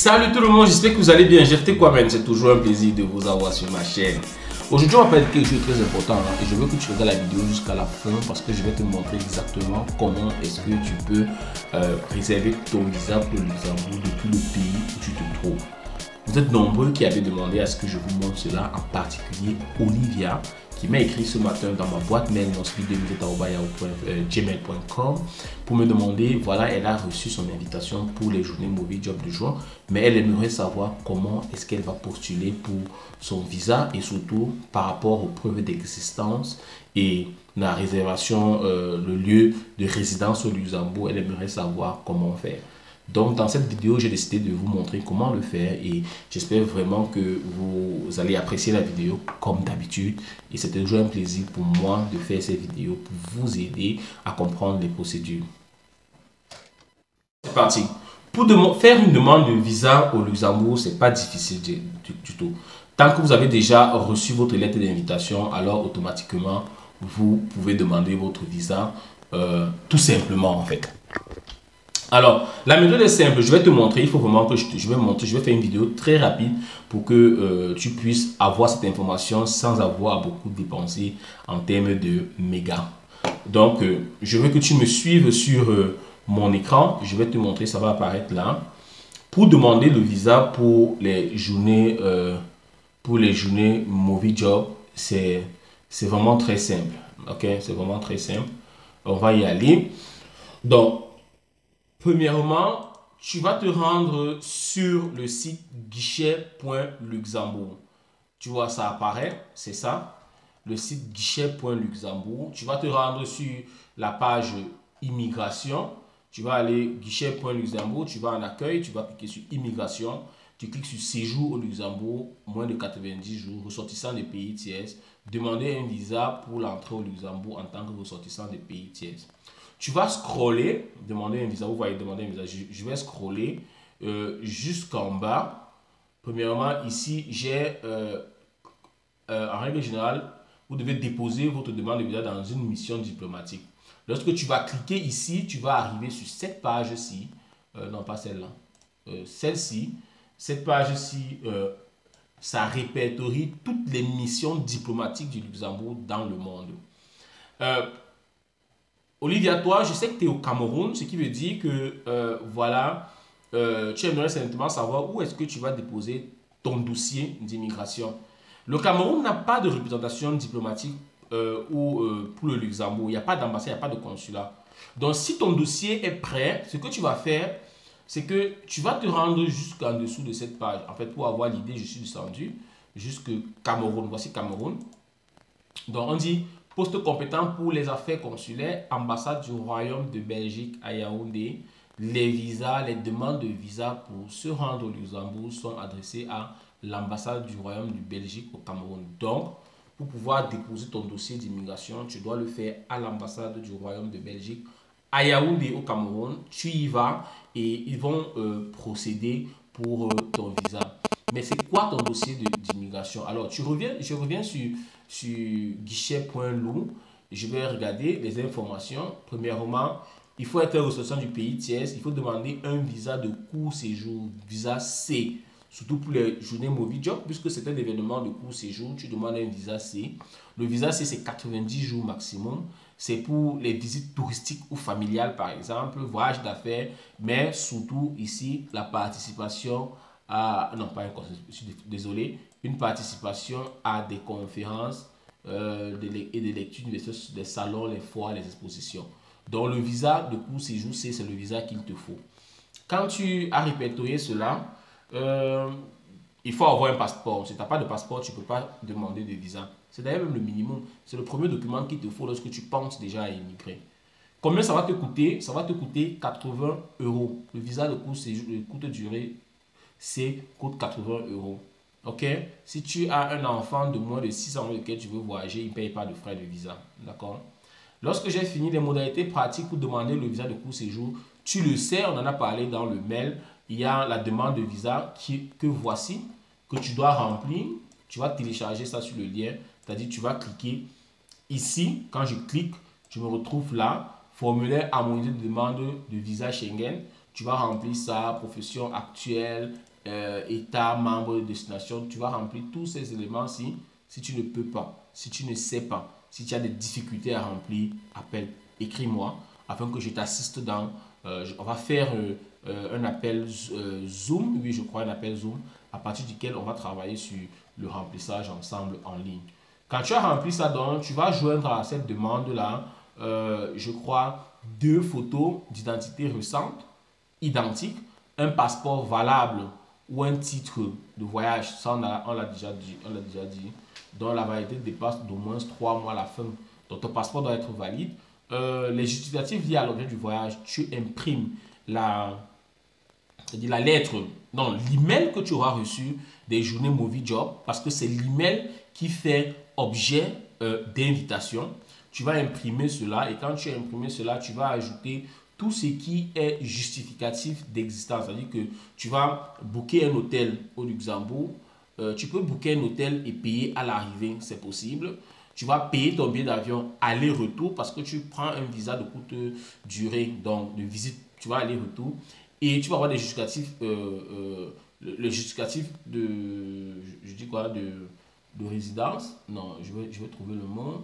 Salut tout le monde, j'espère que vous allez bien. J'étais quoi, même, c'est toujours un plaisir de vous avoir sur ma chaîne. Aujourd'hui, on va parler de quelque chose de très important et je veux que tu regardes la vidéo jusqu'à la fin parce que je vais te montrer exactement comment est-ce que tu peux réserver ton visa pour le Luxembourg depuis le pays où tu te trouves. Vous êtes nombreux qui avez demandé à ce que je vous montre cela, en particulier Olivia, qui m'a écrit ce matin dans ma boîte mail gmail.com pour me demander, voilà, elle a reçu son invitation pour les journées Movie Job de juin, mais elle aimerait savoir comment est-ce qu'elle va postuler pour son visa et surtout par rapport aux preuves d'existence et la réservation, le lieu de résidence au Luxembourg. Elle aimerait savoir comment faire. Donc dans cette vidéo, j'ai décidé de vous montrer comment le faire et j'espère vraiment que vous allez apprécier la vidéo comme d'habitude. Et c'est toujours un plaisir pour moi de faire ces vidéos pour vous aider à comprendre les procédures. C'est parti. Pour faire une demande de visa au Luxembourg, c'est pas difficile du tout. Tant que vous avez déjà reçu votre lettre d'invitation, alors automatiquement, vous pouvez demander votre visa tout simplement en fait. Alors, la méthode est simple, je vais te montrer, il faut vraiment que je vais faire une vidéo très rapide pour que tu puisses avoir cette information sans avoir à beaucoup dépenser en termes de mégas. Donc, je veux que tu me suives sur mon écran, je vais te montrer, ça va apparaître là. Pour demander le visa pour les journées Movie Job, c'est vraiment très simple, ok? C'est vraiment très simple, on va y aller. Donc, premièrement, tu vas te rendre sur le site guichet.luxembourg. Tu vois, ça apparaît, c'est ça, le site guichet.luxembourg. Tu vas te rendre sur la page immigration. Tu vas aller guichet.luxembourg, tu vas en accueil, tu vas cliquer sur immigration. Tu cliques sur séjour au Luxembourg, moins de 90 jours, ressortissant des pays tiers. Demander un visa pour l'entrée au Luxembourg en tant que ressortissant des pays tiers. Tu vas scroller, demander un visa, vous voyez, demander un visa, je vais scroller jusqu'en bas. Premièrement, ici, j'ai, en règle générale, vous devez déposer votre demande de visa dans une mission diplomatique. Lorsque tu vas cliquer ici, tu vas arriver sur cette page-ci, non pas celle-là, celle-ci. Cette page-ci, ça répertorie toutes les missions diplomatiques du Luxembourg dans le monde. Olivia, toi, je sais que tu es au Cameroun, ce qui veut dire que, voilà, tu aimerais simplement savoir où est-ce que tu vas déposer ton dossier d'immigration. Le Cameroun n'a pas de représentation diplomatique pour le Luxembourg. Il n'y a pas d'ambassade, il n'y a pas de consulat. Donc, si ton dossier est prêt, ce que tu vas faire, c'est que tu vas te rendre jusqu'en dessous de cette page. En fait, pour avoir l'idée, je suis descendu jusque Cameroun. Voici Cameroun. Donc, on dit... Poste compétent pour les affaires consulaires, ambassade du Royaume de Belgique à Yaoundé. Les visas, les demandes de visa pour se rendre au Luxembourg sont adressées à l'ambassade du Royaume de Belgique au Cameroun. Donc, pour pouvoir déposer ton dossier d'immigration, tu dois le faire à l'ambassade du Royaume de Belgique à Yaoundé au Cameroun. Tu y vas et ils vont procéder pour ton visa. Mais c'est quoi ton dossier d'immigration? Alors, je reviens sur guichet.lu. Je vais regarder les informations. Premièrement, il faut être ressortissant du pays tiers. Il faut demander un visa de court séjour, visa C. Surtout pour les journées Movie Job, puisque c'est un événement de court séjour, tu demandes un visa C. Le visa C, c'est 90 jours maximum. C'est pour les visites touristiques ou familiales, par exemple, voyage d'affaires, mais surtout ici, la participation à, non pas désolé, une participation à des conférences et des lectures des salons, les foires, les expositions. Donc le visa de court séjour, c'est le visa qu'il te faut. Quand tu as répertorié cela, il faut avoir un passeport. Si tu n'as pas de passeport, tu ne peux pas demander de visa. C'est d'ailleurs même le minimum. C'est le premier document qu'il te faut lorsque tu penses déjà à immigrer. Combien ça va te coûter? Ça va te coûter 80 €. Le visa de court séjour, de courte durée, coûte 80 €. Ok? Si tu as un enfant de moins de 6 ans avec lequel tu veux voyager, il ne paye pas de frais de visa. D'accord? Lorsque j'ai fini les modalités pratiques pour demander le visa de court séjour, tu le sais, on en a parlé dans le mail. Il y a la demande de visa que voici, que tu dois remplir. Tu vas télécharger ça sur le lien. C'est-à-dire, tu vas cliquer ici. Quand je clique, je me retrouve là. Formulaire harmonisé de demande de visa Schengen. Tu vas remplir ça, profession actuelle, État, membre de destination, tu vas remplir tous ces éléments-ci. Si tu ne peux pas, si tu ne sais pas, si tu as des difficultés à remplir, appelle, écris-moi afin que je t'assiste dans... on va faire un appel Zoom, oui je crois un appel Zoom, à partir duquel on va travailler sur le remplissage ensemble en ligne. Quand tu as rempli ça, donc, tu vas joindre à cette demande-là, je crois, 2 photos d'identité récentes, identiques, un passeport valable ou un titre de voyage, ça on l'a déjà dit, dont la validité dépasse d'au moins 3 mois à la fin. Donc ton passeport doit être valide. Les justificatifs liés à l'objet du voyage, tu imprimes c'est-à-dire la lettre, non, l'email que tu auras reçu des journées Movie Job, parce que c'est l'email qui fait objet d'invitation. Tu vas imprimer cela et quand tu as imprimé cela, tu vas ajouter tout ce qui est justificatif d'existence. C'est-à-dire que tu vas booker un hôtel au Luxembourg. Tu peux booker un hôtel et payer à l'arrivée, c'est possible. Tu vas payer ton billet d'avion aller-retour parce que tu prends un visa de courte durée, donc de visite, tu vas aller-retour. Et tu vas avoir des justificatifs, le justificatif je dis quoi, de résidence. Non, je vais trouver le mot.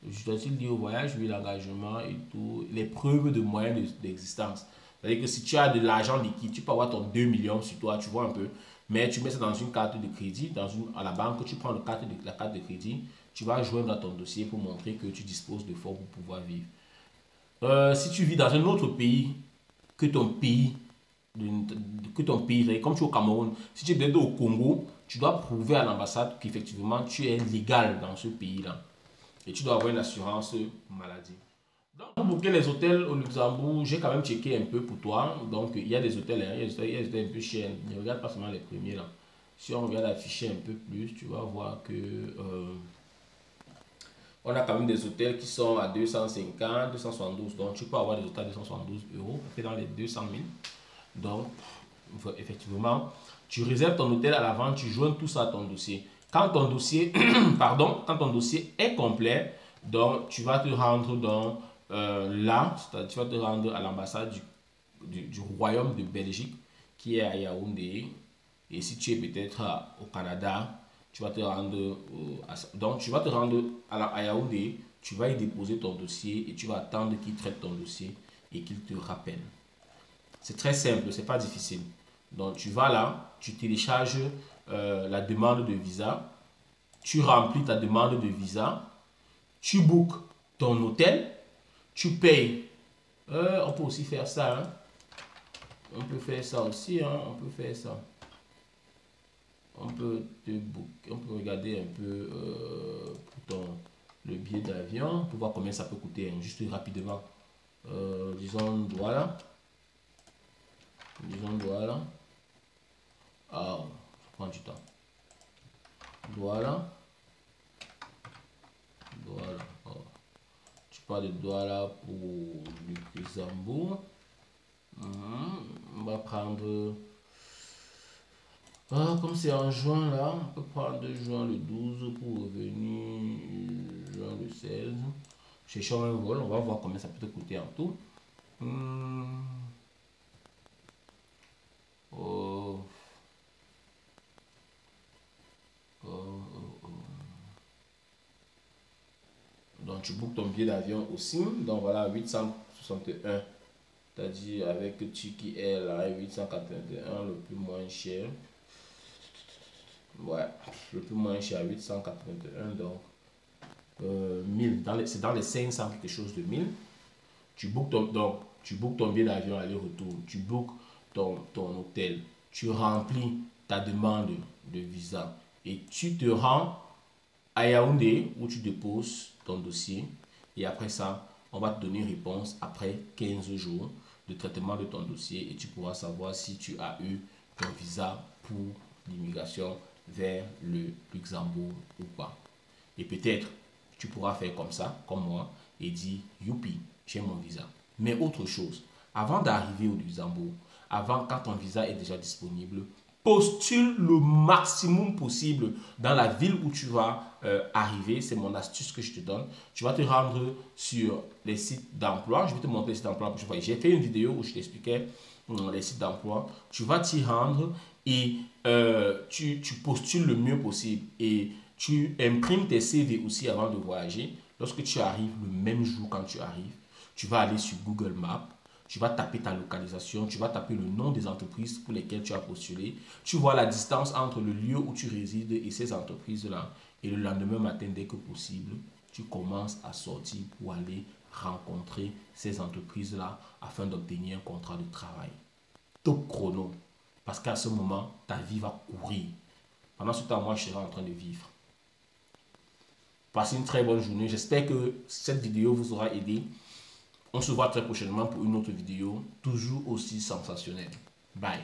Le justificatif lié au voyage, oui, l'engagement et tout. Les preuves de moyens d'existence. C'est-à-dire que si tu as de l'argent liquide, tu peux avoir ton 2 millions sur toi, tu vois un peu. Mais tu mets ça dans une carte de crédit, à la banque, tu prends la carte de crédit, tu vas joindre à ton dossier pour montrer que tu disposes de fonds pour pouvoir vivre. Si tu vis dans un autre pays que ton pays, comme tu es au Cameroun, si tu es peut-être au Congo, tu dois prouver à l'ambassade qu'effectivement tu es légal dans ce pays-là. Et tu dois avoir une assurance maladie. Donc, pour booker les hôtels au Luxembourg, j'ai quand même checké un peu pour toi. Donc, il y a des hôtels, hein, il y a des hôtels un peu chers. Ne regarde pas seulement les premiers là. Si on regarde afficher un peu plus, tu vas voir que on a quand même des hôtels qui sont à 250, 272. Donc, tu peux avoir des hôtels à 272 euros, fait dans les 200 000. Donc, effectivement, tu réserves ton hôtel à l'avant, tu joins tout ça à ton dossier. Quand ton dossier, pardon, quand ton dossier est complet, donc tu vas te rendre dans là, tu vas te rendre à l'ambassade du Royaume de Belgique qui est à Yaoundé. Et si tu es peut-être au Canada, tu vas te rendre donc tu vas te rendre à Yaoundé, tu vas y déposer ton dossier et tu vas attendre qu'il traite ton dossier et qu'il te rappelle. C'est très simple, c'est pas difficile. Donc tu vas là, tu télécharges la demande de visa, tu remplis ta demande de visa, tu bookes ton hôtel, tu payes. On peut aussi faire ça. Hein. On peut faire ça aussi. Hein. On peut faire ça. On peut regarder un peu pour le billet d'avion pour voir combien ça peut coûter. Hein. Juste rapidement. Disons voilà. Ah, ça prend du temps. Voilà. Oh. Tu parles de Douala pour le Luxembourg. On va prendre. Comme c'est en juin là, on peut prendre juin le 12 pour revenir juin le 16. Cherchons un vol, on va voir combien ça peut te coûter en tout. Donc tu bookes ton billet d'avion aussi. Donc voilà, 861. C'est-à-dire avec Tiki Air là, 881, le plus moins cher. Ouais, le plus moins cher, 881. Donc 1000. C'est dans les 500 quelque chose de 1000. Tu bookes ton billet d'avion aller-retour. Tu bookes ton hôtel. Tu remplis ta demande de visa. Et tu te rends à Yaoundé où tu déposes ton dossier et après ça on va te donner une réponse après 15 jours de traitement de ton dossier et tu pourras savoir si tu as eu ton visa pour l'immigration vers le Luxembourg ou pas. Et peut-être tu pourras faire comme ça, comme moi, et dire youpi, j'ai mon visa. Mais autre chose, avant d'arriver au Luxembourg, quand ton visa est déjà disponible, postule le maximum possible dans la ville où tu vas arriver. C'est mon astuce que je te donne. Tu vas te rendre sur les sites d'emploi. Je vais te montrer les sites d'emploi. J'ai fait une vidéo où je t'expliquais les sites d'emploi. Tu vas t'y rendre et tu postules le mieux possible et tu imprimes tes CV aussi avant de voyager. Lorsque tu arrives le même jour quand tu arrives, tu vas aller sur Google Maps, tu vas taper ta localisation, tu vas taper le nom des entreprises pour lesquelles tu as postulé. Tu vois la distance entre le lieu où tu résides et ces entreprises-là. Et le lendemain matin, dès que possible, tu commences à sortir pour aller rencontrer ces entreprises-là afin d'obtenir un contrat de travail. Top chrono. Parce qu'à ce moment, ta vie va courir. Pendant ce temps, moi, je serai en train de vivre. Passez une très bonne journée. J'espère que cette vidéo vous aura aidé. On se voit très prochainement pour une autre vidéo, toujours aussi sensationnelle. Bye.